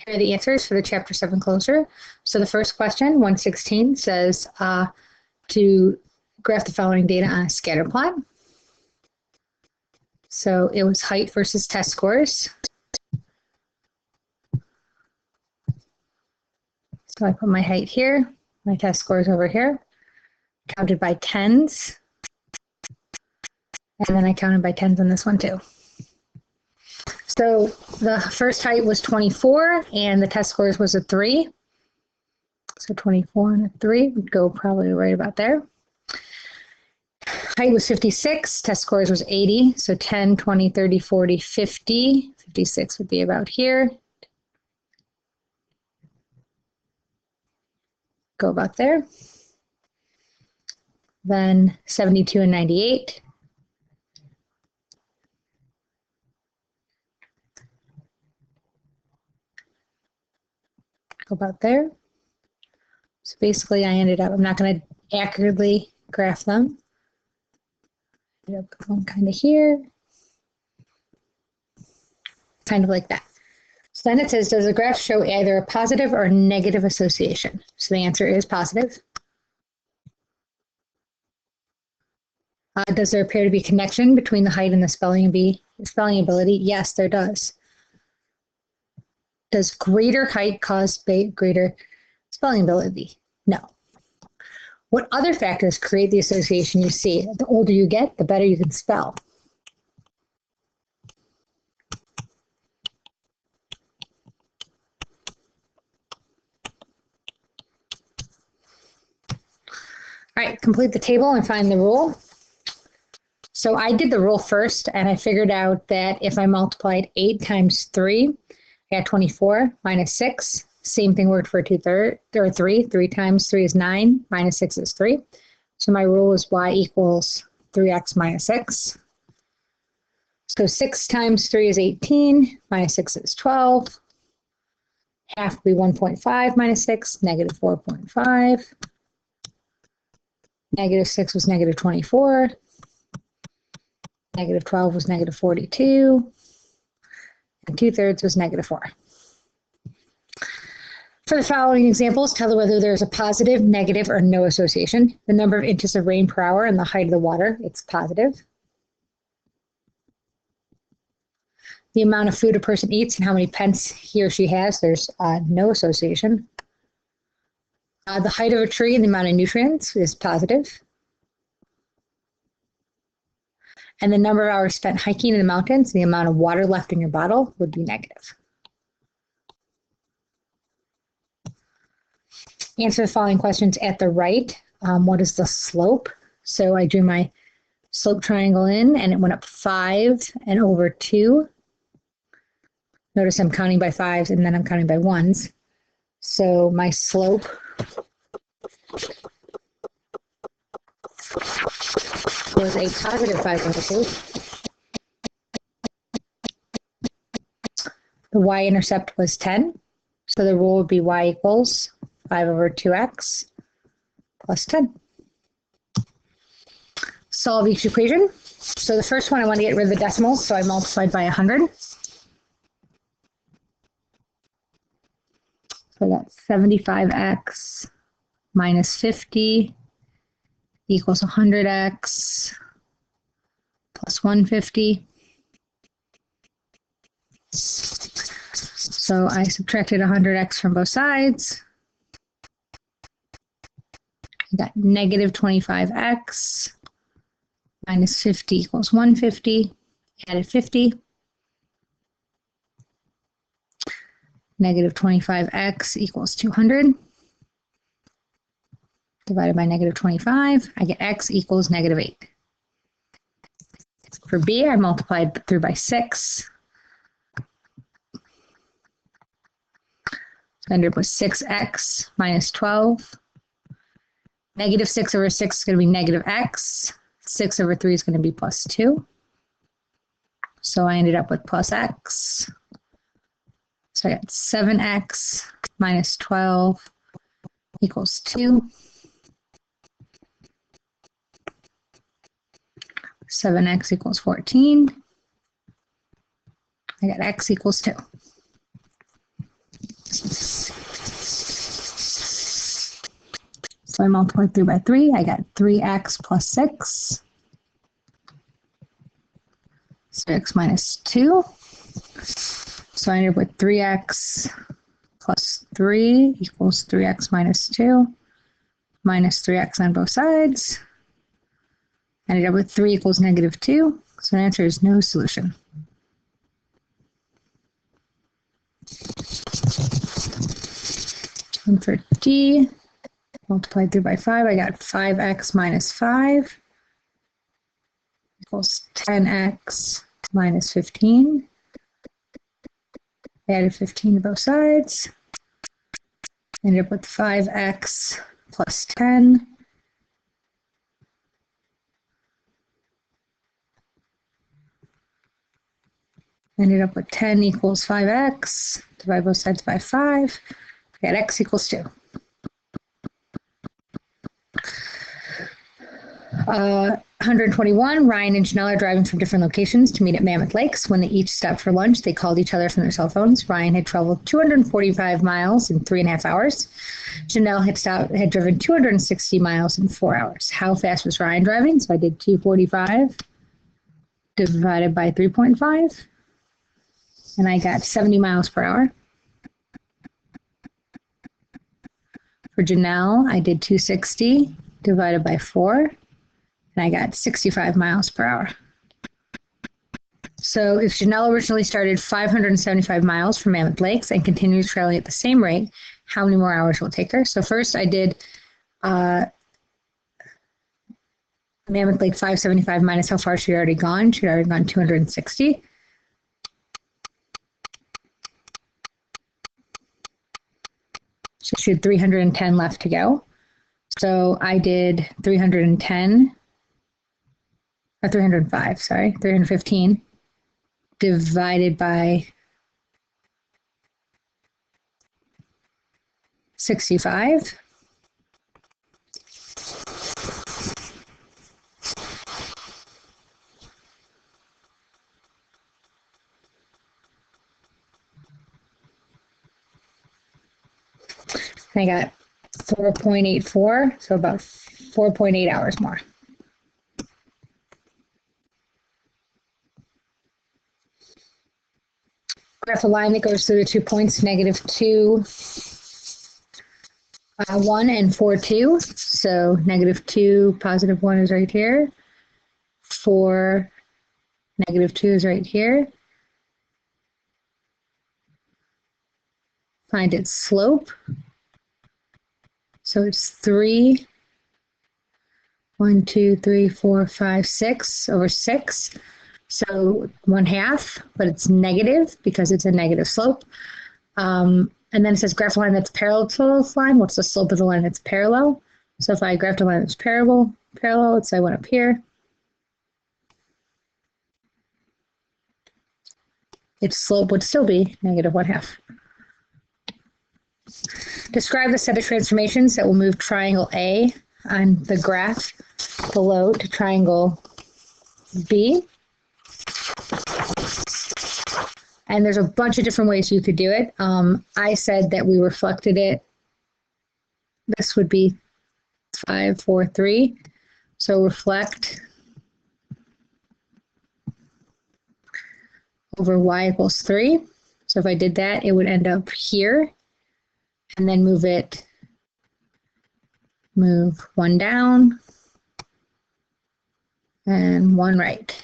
Here are the answers for the Chapter 7 closure. So the first question, 116, says to graph the following data on a scatter plot. So it was height versus test scores. So I put my height here, my test scores over here, counted by tens. And then I counted by tens on this one too. So the first height was 24 and the test scores was a 3. So 24 and a 3 would go probably right about there. Height was 56, test scores was 80. So 10, 20, 30, 40, 50. 56 would be about here. Go about there. Then 72 and 98. Go about there. So basically I ended up, I'm not going to accurately graph them. I ended up going kind of here. Kind of like that. So then it says, does the graph show either a positive or negative association? So the answer is positive. Does there appear to be a connection between the height and the spelling ability? Yes, there does. Does greater height cause greater spelling ability? No. What other factors create the association you see? The older you get, the better you can spell. All right, complete the table and find the rule. So I did the rule first, and I figured out that if I multiplied 8 times 3, I got 24 minus 6. Same thing worked for 2/3 or 3. 3 times 3 is 9, minus 6 is 3. So my rule is y equals 3x minus 6. So 6 times 3 is 18, minus 6 is 12. Half would be 1.5 minus 6, negative 4.5. Negative 6 was negative 24. Negative 12 was negative 42. And 2/3 was negative 4. For the following examples, tell whether there's a positive, negative, or no association. The number of inches of rain per hour and the height of the water, it's positive. The amount of food a person eats and how many pence he or she has, there's no association. The height of a tree and the amount of nutrients is positive. And the number of hours spent hiking in the mountains and the amount of water left in your bottle would be negative. Answer the following questions at the right. What is the slope? So I drew my slope triangle in and it went up 5 and over 2. Notice I'm counting by 5s and then I'm counting by 1s. So my slope was a positive 5 over 2. The y-intercept was 10. So the rule would be y equals 5 over 2x plus 10. Solve each equation. So the first one, I want to get rid of the decimals, so I multiplied by 100. So that's 75x minus 50 equals 100x plus 150. So I subtracted 100x from both sides. I got negative 25x minus 50 equals 150. Added 50. Negative 25x equals 200. Divided by negative 25, I get x equals negative 8. For b, I multiplied through by 6. So I ended up with 6x minus 12. Negative 6 over 6 is going to be negative x. 6 over 3 is going to be plus 2. So I ended up with plus x. So I got 7x minus 12 equals 2. 7x equals 14. I got x equals 2. So I multiplied 3 by 3. I got 3x plus 6. So x minus 2. So I ended up with 3x plus 3 equals 3x minus 2 minus 3x on both sides. I ended up with 3 equals negative 2. So the answer is no solution. And for D, multiplied 3 by 5, I got 5x minus 5 equals 10x minus 15. I added 15 to both sides. Ended up with 5x plus 10. Ended up with 10 equals 5x. Divide both sides by 5. I got x equals 2. 121, Ryan and Janelle are driving from different locations to meet at Mammoth Lakes. When they each stopped for lunch, they called each other from their cell phones. Ryan had traveled 245 miles in 3.5 hours. Janelle had driven 260 miles in 4 hours. How fast was Ryan driving? So I did 245 divided by 3.5, and I got 70 miles per hour. For Janelle, I did 260 divided by 4, and I got 65 miles per hour. So if Janelle originally started 575 miles from Mammoth Lakes and continues traveling at the same rate, how many more hours will it take her? So first I did Mammoth Lake 575 minus how far she'd already gone. She'd already gone 260. So she had 310 left to go. So I did 310, or 305, sorry, 315 divided by 65. I got 4.84, so about 4.8 hours more. Graph a line that goes through the 2 points, negative 2, 1, and 4, 2. So negative 2, positive 1 is right here. 4, negative 2 is right here. Find its slope. So it's 3, 1, 2, 3, 4, 5, 6 over 6. So 1/2, but it's negative because it's a negative slope. And then it says graph a line that's parallel to this line. What's the slope of the line that's parallel? So if I graphed a line that's parallel, let's say I went up here. Its slope would still be negative 1/2. Describe the set of transformations that will move triangle A on the graph below to triangle B. And there's a bunch of different ways you could do it. I said that we reflected it. This would be 5, 4, 3. So reflect over y equals 3. So if I did that, it would end up here. And then move 1 down and 1 right.